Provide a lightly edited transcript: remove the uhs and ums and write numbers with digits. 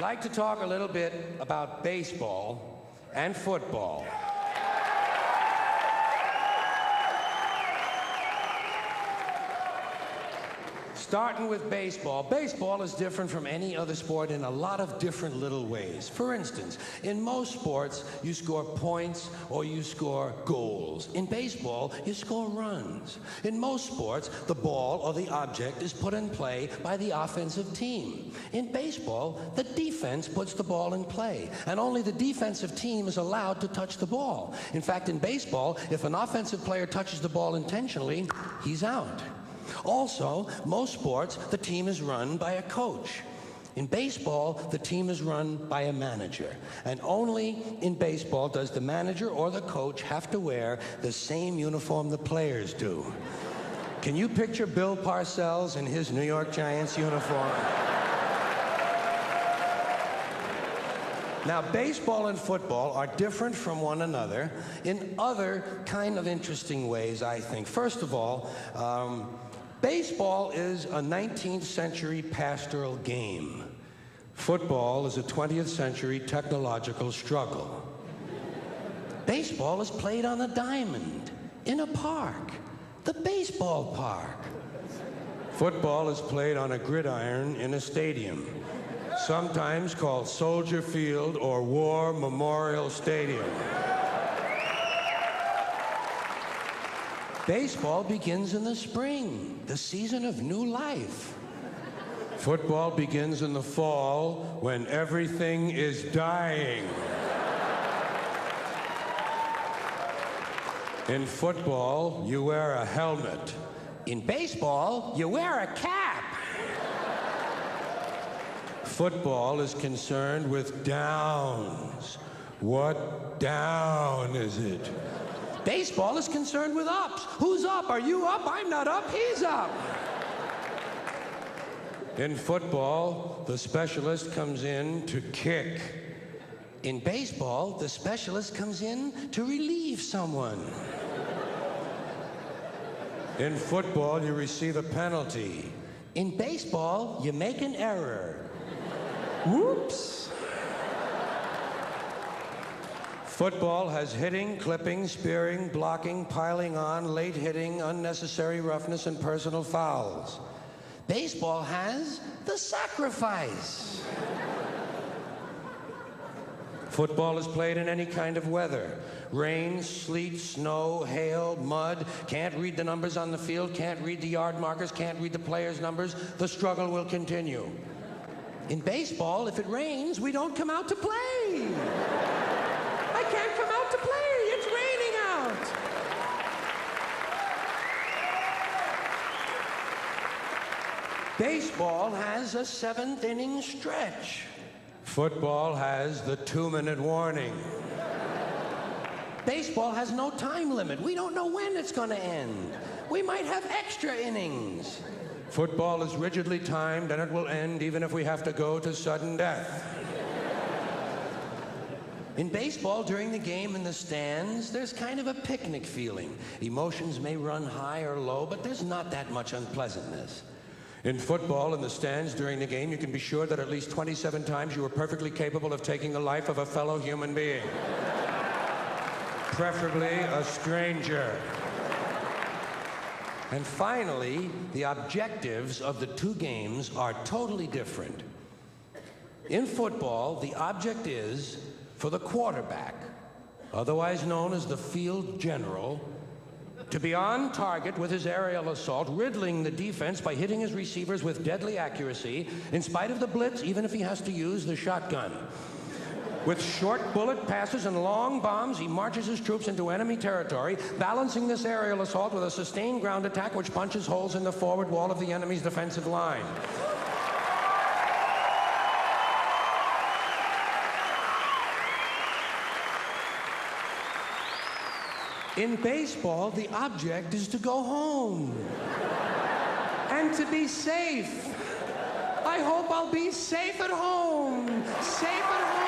like to talk a little bit about baseball and football. Starting with baseball. Baseball is different from any other sport in a lot of different little ways. For instance, in most sports, you score points or you score goals. In baseball, you score runs. In most sports, the ball or the object is put in play by the offensive team. In baseball, the defense puts the ball in play, and only the defensive team is allowed to touch the ball. In fact, in baseball, if an offensive player touches the ball intentionally, he's out. Also, most sports, the team is run by a coach. In baseball, the team is run by a manager. And only in baseball does the manager or the coach have to wear the same uniform the players do. Can you picture Bill Parcells in his New York Giants uniform? Now, baseball and football are different from one another in other kind of interesting ways, I think. First of all, baseball is a 19th century pastoral game. Football is a 20th century technological struggle. Baseball is played on a diamond, in a park, the baseball park. Football is played on a gridiron in a stadium, sometimes called Soldier Field or War Memorial Stadium. Baseball begins in the spring, the season of new life. Football begins in the fall when everything is dying. In football, you wear a helmet. In baseball, you wear a cap. Football is concerned with downs. What down is it? Baseball is concerned with ups. Who's up? Are you up? I'm not up. He's up. In football, the specialist comes in to kick. In baseball, the specialist comes in to relieve someone. In football, you receive a penalty. In baseball, you make an error. Whoops. Football has hitting, clipping, spearing, blocking, piling on, late hitting, unnecessary roughness, and personal fouls. Baseball has the sacrifice. Football is played in any kind of weather. Rain, sleet, snow, hail, mud. Can't read the numbers on the field, can't read the yard markers, can't read the players' numbers. The struggle will continue. In baseball, if it rains, we don't come out to play. I can't come out to play. It's raining out. Baseball has a 7th inning stretch. Football has the 2-minute warning. Baseball has no time limit. We don't know when it's going to end. We might have extra innings. Football is rigidly timed, and it will end even if we have to go to sudden death. In baseball, during the game in the stands, there's kind of a picnic feeling. Emotions may run high or low, but there's not that much unpleasantness. In football, in the stands during the game, you can be sure that at least 27 times you were perfectly capable of taking the life of a fellow human being. Preferably a stranger. And finally, the objectives of the two games are totally different. In football, the object is for the quarterback, otherwise known as the field general, to be on target with his aerial assault, riddling the defense by hitting his receivers with deadly accuracy, in spite of the blitz, even if he has to use the shotgun. With short bullet passes and long bombs, he marches his troops into enemy territory, balancing this aerial assault with a sustained ground attack which punches holes in the forward wall of the enemy's defensive line. In baseball, the object is to go home and to be safe. I hope I'll be safe at home. Safe at home.